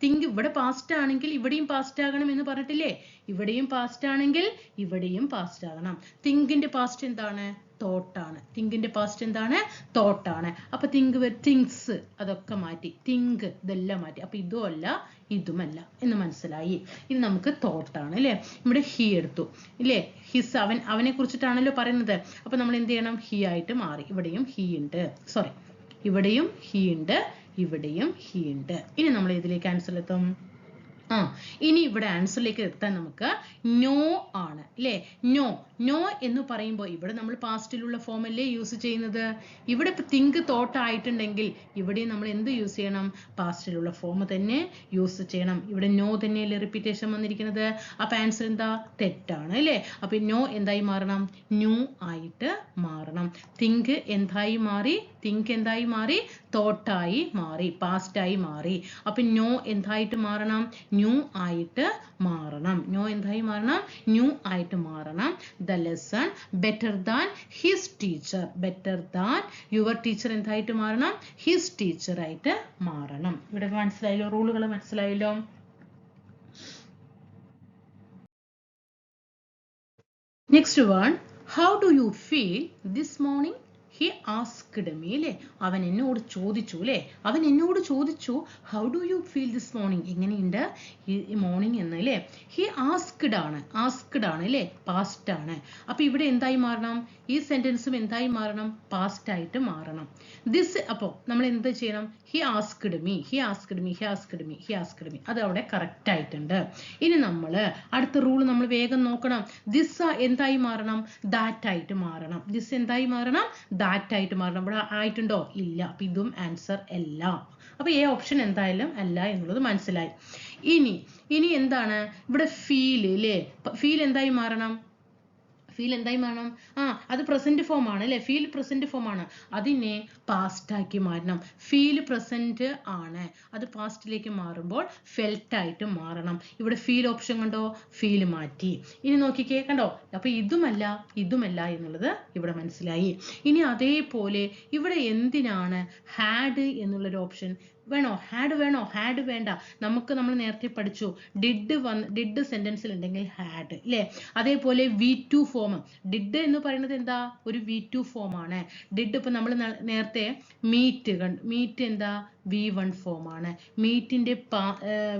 A: തിങ്ക് ഇവിടെ പാസ്റ്റ് ആണെങ്കിൽ ഇവിടെയും പാസ്റ്റ് ആകണം എന്ന് പറഞ്ഞിട്ടില്ലേ? ഇവിടെയും പാസ്റ്റ് ആണെങ്കിൽ ഇവിടെയും പാസ്റ്റ് ആകണം. തിങ്കിന്റെ പാസ്റ്റ് എന്താണ്? തോട്ട് ആണ്. തിങ്കിന്റെ പാസ്റ്റ് എന്താണ്? തോട്ട് ആണ്. അപ്പൊ തിങ്സ് അതൊക്കെ മാറ്റി, തിങ്ക് ഇതെല്ലാം മാറ്റി. അപ്പൊ ഇതും അല്ല ഇതുമല്ല എന്ന് മനസ്സിലായി. ഇനി നമുക്ക് തോട്ട് ആണ് അല്ലേ. ഇവിടെ ഹി എടുത്തു ഇല്ലേ, ഹിസ് അവനെ കുറിച്ചിട്ടാണല്ലോ പറയുന്നത്. അപ്പൊ നമ്മൾ എന്ത് ചെയ്യണം? ഹി ആയിട്ട് മാറി. ഇവിടെയും ഹി ഉണ്ട്, ഇവിടെയും ഹി ഉണ്ട്, ഇവിടെയും ഹി ഉണ്ട്. ഇനി നമ്മൾ ഇതിലേക്ക് ആൻസർ എത്തും. ഇനി ഇവിടെ ആൻസറിലേക്ക് എത്താൻ നമുക്ക് നോ ആണ് അല്ലേ. നോ എന്ന് പറയുമ്പോൾ ഇവിടെ നമ്മൾ പാസ്റ്റിലുള്ള ഫോം അല്ലേ യൂസ് ചെയ്യുന്നത്. ഇവിടെ ഇപ്പൊ തിങ്ക് തോട്ട് ആയിട്ടുണ്ടെങ്കിൽ ഇവിടെ നമ്മൾ എന്ത് യൂസ് ചെയ്യണം? പാസ്റ്റിലുള്ള ഫോം തന്നെ യൂസ് ചെയ്യണം. ഇവിടെ നോ തന്നെയല്ലേ റിപ്പീറ്റേഷൻ വന്നിരിക്കുന്നത്. അപ്പൊ ആൻസർ എന്താ? തെറ്റാണ് അല്ലേ. അപ്പൊ നോ എന്തായി മാറണം? ന്യൂ ആയിട്ട് മാറണം. തിങ്ക് എന്തായി മാറി? തോട്ടായി മാറി, പാസ്റ്റ് ആയി മാറി. അപ്പൊ നോ എന്തായിട്ട് മാറണം? ന്യൂ ആയിട്ട് മാറണം. ന്യൂ ആയിട്ട് മാറണം. The lesson better than his teacher. Better than your teacher എന്തായിട്ട് മാറണം? His teacher ആയിട്ട് മാറണം. ഇവിടെ മനസ്സിലായല്ലോ, റൂളുകൾ മനസ്സിലായല്ലോ. Next one, how do you feel this morning? He asked me അല്ലേ. അവൻ എന്നോട് ചോദിച്ചു how do you feel this morning? എങ്ങനെയുണ്ട് ഈ മോർണിംഗ് എന്ന് അല്ലേ. he asked ആണ് അല്ലേ, പാസ്റ്റ് ആണ്. അപ്പൊ ഇവിടെ എന്തായി മാറണം? ഈ സെന്റൻസും എന്തായി മാറണം? പാസ്റ്റ് ആയിട്ട് മാറണം. ദിസ് അപ്പോ നമ്മൾ എന്ത് ചെയ്യണം? he asked me അത് അവിടെ കറക്റ്റ് ആയിട്ടുണ്ട്. ഇനി നമ്മൾ അടുത്ത റൂൾ നമ്മൾ വേഗം നോക്കണം. ദിസ് എന്തായി മാറണം? ദാറ്റ് ആയിട്ട് മാറണം. ദിസ് എന്തായി മാറണം? ദാറ്റ് ആയിട്ട് മാറണം. ഇവിടെ ആയിട്ടുണ്ടോ? ഇല്ല. അപ്പൊ ഇതും ആൻസർ അല്ല. അപ്പൊ എ ഓപ്ഷൻ എന്തായാലും അല്ല എന്നുള്ളത് മനസ്സിലായി. ഇനി എന്താണ് ഇവിടെ? ഫീൽ അല്ലേ. ഫീൽ എന്തായി മാറണം? അത് പ്രസന്റ് ഫോം ആണ് അല്ലെ. ഫീൽ പ്രസന്റ് ഫോം ആണ്, അതിനെ പാസ്റ്റ് ആക്കി മാറ്റണം. ഫീൽ പ്രസന്റ് ആണ്, അത് പാസ്റ്റിലേക്ക് മാറുമ്പോൾ ഫെൽറ്റ് ആയിട്ട് മാറണം. ഇവിടെ ഫീൽ ഓപ്ഷൻ കണ്ടോ? ഫീൽ മാറ്റി. ഇനി നോക്കിക്കേ, കണ്ടോ? അപ്പൊ ഇതുമല്ല എന്നുള്ളത് ഇവിടെ മനസ്സിലായി. ഇനി അതേപോലെ ഇവിടെ എന്തിനാണ് ഹാഡ് എന്നുള്ളൊരു ഓപ്ഷൻ വേണോ? ഹാഡ് വേണ്ട. നമ്മൾ നേരത്തെ പഠിച്ചു, ഡിഡ് സെന്റൻസിൽ ഉണ്ടെങ്കിൽ ഹാഡ് അല്ലേ. അതേപോലെ V2 ഫോം. ഡിഡ് എന്ന് പറയുന്നത് എന്താ? ഒരു V2 ഫോം ആണ്. ഡിഡ് ഇപ്പൊ നമ്മൾ നേരത്തെ മീറ്റ് എന്താ? V1 ഫോം ആണ്. മീറ്റിന്റെ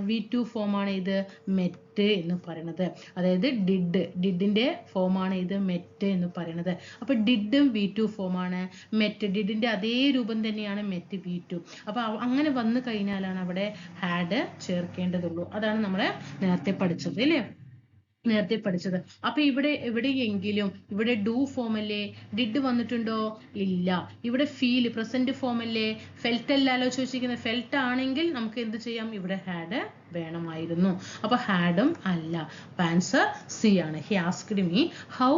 A: V2 ഫോം ആണ് ഇത് മെറ്റ് എന്ന് പറയുന്നത്. അതായത് ഡിഡിന്റെ ഫോം ആണ് ഇത് മെറ്റ് എന്ന് പറയുന്നത്. അപ്പൊ ഡിഡും V2 ഫോം ആണ്. മെറ്റ് ഡിഡിന്റെ അതേ രൂപം തന്നെയാണ് മെറ്റ് V2. അപ്പൊ അങ്ങനെ വന്നു കഴിഞ്ഞാലാണ് അവിടെ ഹാഡ് ചേർക്കേണ്ടതുള്ളൂ. അതാണ് നമ്മളെ നേരത്തെ പഠിച്ചത് അല്ലേ. അപ്പൊ എവിടെയെങ്കിലും ഇവിടെ ഡു ഫോം അല്ലേ, ഡിഡ് വന്നിട്ടുണ്ടോ? ഇല്ല. ഇവിടെ ഫീൽ പ്രസന്റ് ഫോം അല്ലേ, ഫെൽറ്റ് അല്ലല്ലോ ചോദിച്ചിരിക്കുന്നത്. ഫെൽറ്റ് ആണെങ്കിൽ നമുക്ക് എന്ത് ചെയ്യാം? ഇവിടെ ഹാഡ് വേണമായിരുന്നു. അപ്പൊ ഹാഡും അല്ല. ആൻസർ സി ആണ്. He asked me how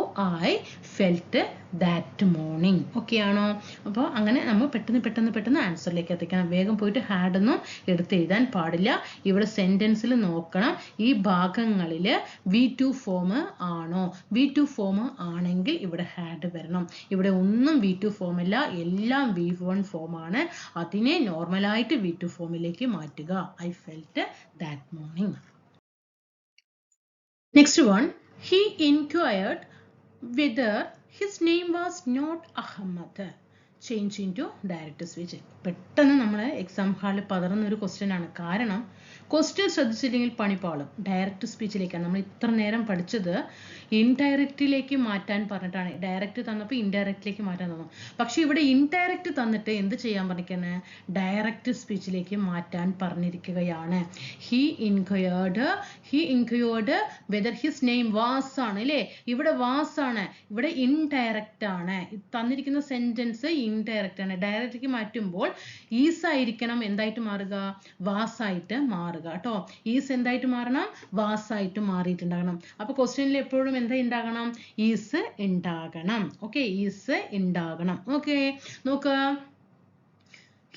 A: I felt that morning. Okay ആണോ? അപ്പോൾ അങ്ങനെ നമ്മൾ പെട്ടെന്ന് ആൻസറിലേക്ക് എത്തിക്കണം. വേഗം പോയിട്ട് ഹാഡൊന്നും എടുത്തെഴുതാൻ പാടില്ല. ഇവിടെ സെന്റൻസിൽ നോക്കണം, ഈ ഭാഗങ്ങളിൽ V2 ഫോം ആണോ? V2 ഫോം ആണെങ്കിൽ ഇവിടെ ഹാഡ് വരണം. ഇവിടെ ഒന്നും V2 ഫോം അല്ല, എല്ലാം V1 ഫോം ആണ്. അതിനെ നോർമലായിട്ട് V2 ഫോമിലേക്ക് മാറ്റുക. I felt that morning. Next one, he inquired whether his name was not Ahmad. Change into direct speech. പെട്ടെന്ന് നമ്മൾ എക്സാം ഹാളിൽ പതറുന്ന ഒരു ക്വസ്റ്റ്യൻ ആണ്. കാരണം ക്വസ്റ്റ്യൻ ശ്രദ്ധിച്ചില്ലെങ്കിൽ പണിപ്പാളും. ഡയറക്റ്റ് സ്പീച്ചിലേക്കാണ് നമ്മൾ ഇത്ര നേരം പഠിച്ചത്. ഇൻഡയറക്റ്റിലേക്ക് മാറ്റാൻ പറഞ്ഞിട്ടാണ്. ഡയറക്റ്റ് തന്നപ്പോൾ ഇൻഡയറക്റ്റിലേക്ക് മാറ്റാൻ തന്നു. പക്ഷെ ഇവിടെ ഇൻഡയറക്റ്റ് തന്നിട്ട് എന്ത് ചെയ്യാൻ പറഞ്ഞിരിക്കുന്നത്? ഡയറക്റ്റ് സ്പീച്ചിലേക്ക് മാറ്റാൻ പറഞ്ഞിരിക്കുകയാണ്. He inquired whether his name was ആണ് അല്ലേ. ഇവിടെ വാസ് ആണ്, ഇവിടെ ഇൻഡയറക്റ്റ് ആണ്. തന്നിരിക്കുന്ന സെന്റൻസ് ഇൻഡയറക്റ്റ് ആണ്. ഡയറക്റ്റിലേക്ക് മാറ്റുമ്പോൾ ഈസ് ആയിരിക്കണം എന്തായിട്ട് മാറുക? വാസ് ആയിട്ട് മാറുക കേട്ടോ. ഈസ് എന്തായിട്ട് മാറണം? വാസ് ആയിട്ട് മാറിയിട്ടുണ്ടാകണം. അപ്പൊ ക്വസ്റ്റ്യനിൽ എപ്പോഴും എന്താ ഉണ്ടാകണം? ഈസ് ഉണ്ടാകണം. ഓക്കെ, ഈസ് ഉണ്ടാകണം. ഓക്കെ, നോക്കുക.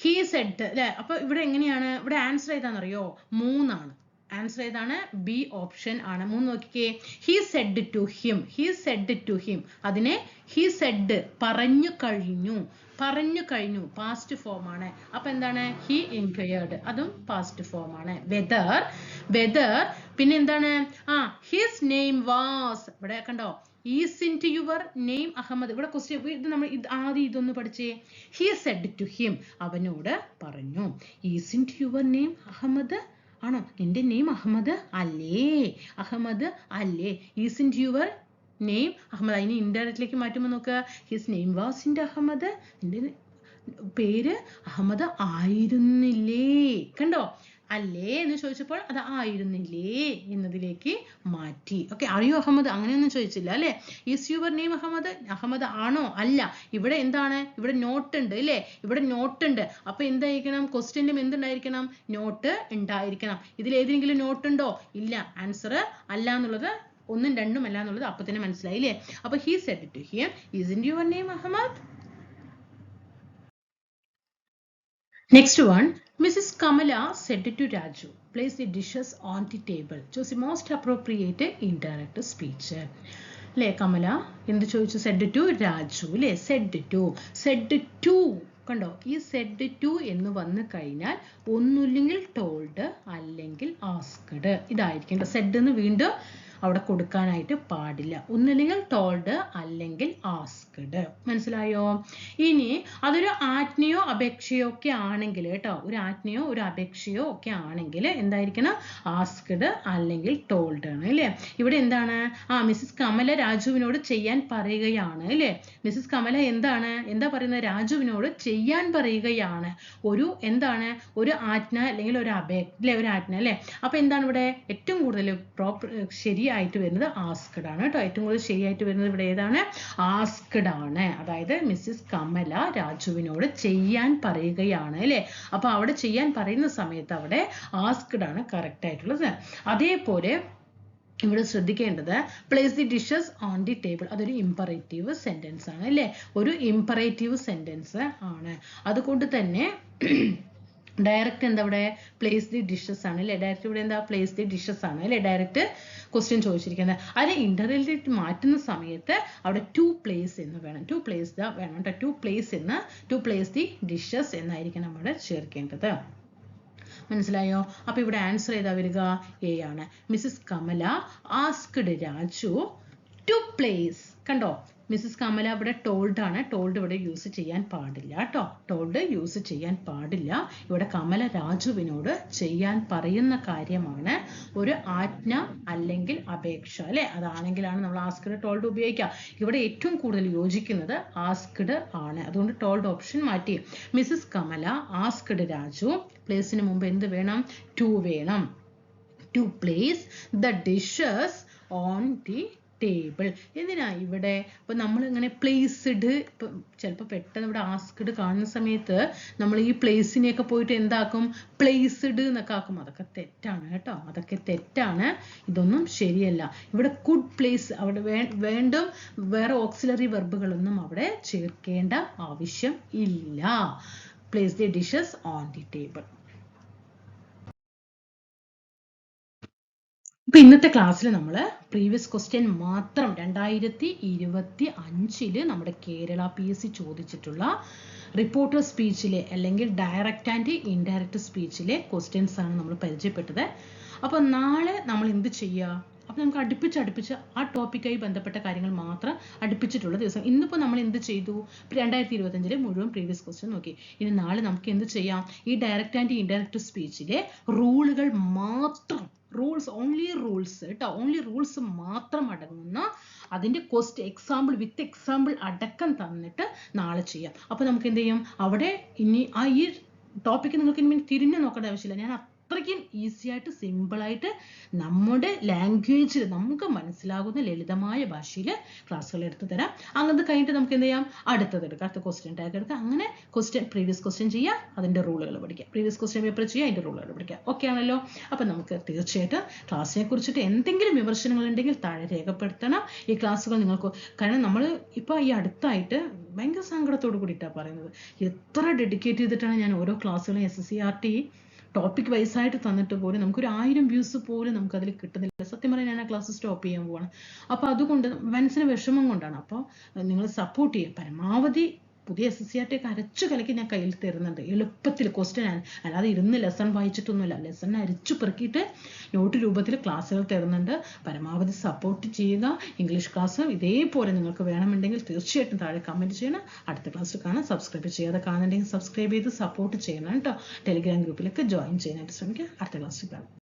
A: ഹി സെഡ് അല്ലെ. അപ്പൊ ഇവിടെ എങ്ങനെയാണ്, ഇവിടെ ആൻസർ ഏതാണെന്നറിയോ? 3 ആണ്. ആൻസർ ഏതാണ്? ബി ഓപ്ഷൻ ആണ്. 3 നോക്കിക്കേ. He said to him, he said to him. അതിനെ ഹി സെഡ് പറഞ്ഞു കഴിഞ്ഞു, പറഞ്ഞു കഴിഞ്ഞു പാസ്റ്റ് ഫോം ആണ്. അപ്പൊ എന്താണ്? ഹി എൻക്വയർഡ്, അതും പാസ്റ്റ് ഫോം ആണ്. വെദർ, വെദർ പിന്നെ എന്താണ്? ഹിസ് നെയിം വാസ്, ഇവിടെ കണ്ടോ Isn't your name അഹമ്മദ്? ഇവിടെ ക്വസ്റ്റ്യൻ ഇത് നമ്മൾ ആദ്യം ഇതൊന്ന് പഠിച്ചേ. ഹി സെഡ് ടു ഹിം, അവനോട് പറഞ്ഞു. Isn't your name Ahmed? ആണോ? നിന്റെ നെയിം അഹമ്മദ് അല്ലേ? അഹമ്മദ് അല്ലേ? Isn't your name Ahmed. അതിന് ഇൻഡയറക്റ്റിലേക്ക് മാറ്റുമ്പോൾ നോക്കുക. His name was in Ahmed, നിന്റെ പേര് അഹമ്മദ് ആയിരുന്നില്ലേ? കണ്ടോ? അല്ലേ എന്ന് ചോദിച്ചപ്പോൾ അത് ആയിരുന്നില്ലേ എന്നതിലേക്ക് മാറ്റി. ഓക്കെ, അറിയോ അഹമ്മദ്? അങ്ങനെയൊന്നും ചോദിച്ചില്ല അല്ലെ. Is your name Ahmed, Ahmed ആണോ? അല്ല. ഇവിടെ എന്താണ്? ഇവിടെ നോട്ട് ഉണ്ട് അല്ലേ? ഇവിടെ നോട്ട് ഉണ്ട്. അപ്പൊ എന്തായിരിക്കണം? ക്വസ്റ്റ്യനും എന്തുണ്ടായിരിക്കണം? നോട്ട് ഉണ്ടായിരിക്കണം. ഇതിൽ ഏതെങ്കിലും നോട്ട് ഉണ്ടോ? ഇല്ല. ആൻസർ അല്ല എന്നുള്ളത്, 1ഉം 2ഉം അല്ല എന്നുള്ളത് അപ്പൊ തന്നെ മനസ്സിലായില്ലേ? അപ്പൊ he said to him, isn't your name Ahmed? Next one, Mrs. Kamala said to Raju, place the dishes on the table. Choose the most appropriate indirect speech. Le Kamala എന്ത് ചോദിച്ചു? said to Raju അല്ലേ? said to കണ്ടോ? ഈ said to എന്ന് വന്നു കഴിഞ്ഞാൽ ഒന്നുമില്ലെങ്കിൽ told അല്ലെങ്കിൽ asked ഇതായിരിക്കും. said എന്ന് വീണ്ടും അവിടെ കൊടുക്കാനായിട്ട് പാടില്ല. ഒന്നില്ലെങ്കിൽ ടോൾഡ് അല്ലെങ്കിൽ ആസ്ക്ഡ്. മനസ്സിലായോ? ഇനി അതൊരു ആജ്ഞയോ അപേക്ഷയോ ഒക്കെ ആണെങ്കിൽ കേട്ടോ, ഒരു ആജ്ഞയോ ഒരു അപേക്ഷയോ ഒക്കെ ആണെങ്കിൽ എന്തായിരിക്കണം? ആസ്ക്ഡ് അല്ലെങ്കിൽ ടോൾഡ് ആണ് അല്ലേ? ഇവിടെ എന്താണ്? മിസ്സിസ് കമല രാജുവിനോട് ചെയ്യാൻ പറയുകയാണ് അല്ലേ? മിസ്സിസ് കമല എന്താ പറയുന്നത്? രാജുവിനോട് ചെയ്യാൻ പറയുകയാണ്. ഒരു എന്താണ്? ഒരു ആജ്ഞ അല്ലെങ്കിൽ ഒരു ഒരു ആജ്ഞ അല്ലേ? അപ്പൊ എന്താണ് ഇവിടെ ഏറ്റവും കൂടുതൽ ശരിയായിട്ട് വരുന്നത്? ആസ്ക്ഡ് ആണ് കേട്ടോ. ഏറ്റവും കൂടുതൽ ശരിയായിട്ട് വരുന്നത് ഇവിടെ ഏതാണ്? ആസ്ക്ഡ് ആണ്. അതായത് മിസ്സിസ് കമല രാജുവിനോട് ചെയ്യാൻ പറയുകയാണ് അല്ലേ? അപ്പൊ അവിടെ ചെയ്യാൻ പറയുന്ന സമയത്ത് അവിടെ ആസ്ക്ഡ് ആണ് കറക്റ്റ് ആയിട്ടുള്ളത്. അതേപോലെ ഇവിടെ ശ്രദ്ധിക്കേണ്ടത് place the dishes on the table, അതൊരു ഇമ്പറേറ്റീവ് സെന്റൻസ് ആണ് അല്ലേ? ഒരു ഇമ്പറേറ്റീവ് സെന്റൻസ് ആണ്. അതുകൊണ്ട് തന്നെ ഡയറക്റ്റ് എന്താ ഇവിടെ? പ്ലേസ് ദി ഡിഷസ് ആണ് അല്ലേ? ഡയറക്റ്റ് ഇവിടെ എന്താ? പ്ലേസ് ദി ഡിഷസ് ആണ് അല്ലേ? ഡയറക്റ്റ് ക്വസ്റ്റ്യൻ ചോദിച്ചിരിക്കുന്നത്. അതിനെ ഇന്റർവെല്ലിലേക്ക് മാറ്റുന്ന സമയത്ത് അവിടെ ടു പ്ലേസ് എന്ന് വേണം. ടു പ്ലേസ് വേണം കേട്ടോ. ടു പ്ലേസ് ദി ഡിഷസ് എന്നായിരിക്കും നമ്മൾ ചേർക്കേണ്ടത്. മനസ്സിലായോ? അപ്പൊ ഇവിടെ ആൻസർ ഏതാ വരിക? എ ആണ്. Mrs Kamala asked Raju to place. കണ്ടോ? മിസ്സിസ് കമല ഇവിടെ ടോൾഡ് ആണ്. ടോൾഡ് ഇവിടെ യൂസ് ചെയ്യാൻ പാടില്ല കേട്ടോ. ടോൾഡ് യൂസ് ചെയ്യാൻ പാടില്ല. ഇവിടെ കമല രാജുവിനോട് ചെയ്യാൻ പറയുന്ന കാര്യമാണ് ഒരു ആജ്ഞ അല്ലെങ്കിൽ അപേക്ഷ അല്ലെ? അതാണെങ്കിലാണ് നമ്മൾ ആസ്ക്ഡ് ടോൾഡ് ഉപയോഗിക്കുക. ഇവിടെ ഏറ്റവും കൂടുതൽ യോജിക്കുന്നത് ആസ്ക്ഡ് ആണ്. അതുകൊണ്ട് ടോൾഡ് ഓപ്ഷൻ മാറ്റി. മിസ്സിസ് കമല ആസ്ക്ഡ് രാജു, പ്ലേസിന് മുമ്പ് എന്ത് വേണം? ടു വേണം. To place the dishes on the table. എന്തിനാ ഇവിടെ? അപ്പൊ നമ്മൾ ഇങ്ങനെ പ്ലേസ്ഡ്, ചിലപ്പോൾ പെട്ടെന്ന് ഇവിടെ ആസ്ക്ഡ് കാണുന്ന സമയത്ത് നമ്മൾ ഈ പ്ലേസിനെയൊക്കെ പോയിട്ട് എന്താക്കും? പ്ലേസ്ഡ് എന്നൊക്കെ ആക്കും. അതൊക്കെ തെറ്റാണ് കേട്ടോ. അതൊക്കെ തെറ്റാണ്. ഇതൊന്നും ശരിയല്ല. ഇവിടെ കുഡ് പ്ലേസ് അവിടെ വീണ്ടും വേറെ ഓക്സിലറി വെർബുകളൊന്നും അവിടെ ചേർക്കേണ്ട ആവശ്യം ഇല്ല. Place the dishes on the table. ഇപ്പൊ ഇന്നത്തെ ക്ലാസ്സിൽ നമ്മൾ പ്രീവിയസ് ക്വസ്റ്റ്യൻ മാത്രം 2025 നമ്മുടെ കേരള PSC ചോദിച്ചിട്ടുള്ള റിപ്പോർട്ടർ സ്പീച്ചിലെ അല്ലെങ്കിൽ ഡയറക്റ്റ് ആൻഡ് ഇൻഡയറക്റ്റ് സ്പീച്ചിലെ ക്വസ്റ്റ്യൻസ് ആണ് നമ്മൾ പരിചയപ്പെട്ടത്. അപ്പൊ നാളെ നമ്മൾ എന്ത് ചെയ്യുക? അപ്പൊ നമുക്ക് അടുപ്പിച്ച് ആ ടോപ്പിക്കായി ബന്ധപ്പെട്ട കാര്യങ്ങൾ മാത്രം അടുപ്പിച്ചിട്ടുള്ള ദിവസം. ഇന്നിപ്പോൾ നമ്മൾ എന്ത് ചെയ്തു? 2025 മുഴുവൻ പ്രീവിയസ് ക്വസ്റ്റ്യൻ നോക്കി. ഇനി നാളെ നമുക്ക് എന്ത് ചെയ്യാം? ഈ ഡയറക്റ്റ് ആൻഡ് ഇൻഡയറക്റ്റ് സ്പീച്ചിലെ റൂളുകൾ മാത്രം, ഓൺലി റൂൾസ് കേട്ടോ, ഓൺലി റൂൾസ് മാത്രം അടങ്ങുന്ന അതിന്റെ എക്സാമ്പിൾ വിത്ത് എക്സാമ്പിൾ അടക്കം തന്നിട്ട് നാളെ ചെയ്യാം. അപ്പൊ നമുക്ക് എന്ത് ചെയ്യും? അവിടെ ഇനി ഈ ടോപ്പിക്ക് നിങ്ങൾക്ക് ഇനി തിരിഞ്ഞു നോക്കേണ്ട ആവശ്യമില്ല. ഞാൻ അത്രയ്ക്കും ഈസി ആയിട്ട് സിമ്പിളായിട്ട് നമ്മുടെ ലാംഗ്വേജിൽ നമുക്ക് മനസ്സിലാകുന്ന ലളിതമായ ഭാഷയിൽ ക്ലാസ്സുകൾ എടുത്തു തരാം. അങ്ങനത്തെ കഴിഞ്ഞിട്ട് നമുക്ക് എന്ത് ചെയ്യാം, അടുത്തത് എടുക്കാം, അടുത്ത ക്വസ്റ്റ്യൻ ടാഗ് എടുക്കാം. അങ്ങനെ പ്രീവിയസ് ക്വസ്റ്റ്യൻ ചെയ്യുക, അതിൻ്റെ റൂളുകൾ പഠിക്കുക, പ്രീവിയസ് ക്വസ്റ്റ്യൻ പേപ്പർ ചെയ്യുക, അതിൻ്റെ റൂളുകൾ പഠിക്കുക. ഓക്കെ ആണല്ലോ. അപ്പം നമുക്ക് തീർച്ചയായിട്ടും ക്ലാസ്സിനെ കുറിച്ചിട്ട് എന്തെങ്കിലും വിമർശനങ്ങൾ ഉണ്ടെങ്കിൽ താഴെ രേഖപ്പെടുത്തണം. ഈ ക്ലാസ്സുകൾ നിങ്ങൾക്ക്, കാരണം നമ്മൾ ഇപ്പോൾ ഈ അടുത്തായിട്ട് ഭയങ്കര സങ്കടത്തോട് കൂടിയിട്ടാണ് പറയുന്നത്, എത്ര ഡെഡിക്കേറ്റ് ചെയ്തിട്ടാണ് ഞാൻ ഓരോ ക്ലാസ്സുകളും SSCRT ടോപ്പിക് വൈസായിട്ട് തന്നിട്ട് പോലും നമുക്കൊരു 1000 വ്യൂസ് പോലും നമുക്കതിൽ കിട്ടുന്നില്ല. സത്യം പറഞ്ഞാൽ ഞാൻ ആ ക്ലാസ് സ്റ്റോപ്പ് ചെയ്യാൻ പോവാണ്. അപ്പോൾ അതുകൊണ്ട് മനസ്സിന് വിഷമം കൊണ്ടാണ്. അപ്പോൾ നിങ്ങൾ സപ്പോർട്ട് ചെയ്യുക പരമാവധി. പുതിയ SSCRT ഒക്കെ അരച്ചു കലക്കി ഞാൻ കയ്യിൽ തരുന്നുണ്ട്, എളുപ്പത്തിൽ ക്വസ്റ്റ്യൻ. അല്ലാതെ ഇരുന്ന് ലെസൺ വായിച്ചിട്ടൊന്നുമില്ല, ലെസൺ അരിച്ചു പെറുക്കിയിട്ട് നോട്ട് രൂപത്തിൽ ക്ലാസ്സുകൾ തരുന്നുണ്ട്. പരമാവധി സപ്പോർട്ട് ചെയ്യുക. ഇംഗ്ലീഷ് ക്ലാസ് ഇതേപോലെ നിങ്ങൾക്ക് വേണമെന്നുണ്ടെങ്കിൽ തീർച്ചയായിട്ടും താഴെ കമൻറ്റ് ചെയ്യണം. അടുത്ത ക്ലാസ്സിൽ കാണാം. സബ്സ്ക്രൈബ് ചെയ്യാതെ കാണുന്നുണ്ടെങ്കിൽ സബ്സ്ക്രൈബ് ചെയ്ത് സപ്പോർട്ട് ചെയ്യണം കേട്ടോ. ടെലിഗ്രാം ഗ്രൂപ്പിലൊക്കെ ജോയിൻ ചെയ്യാനായിട്ട് ശ്രമിക്കുക. അടുത്ത ക്ലാസ്സിൽ കാണാം.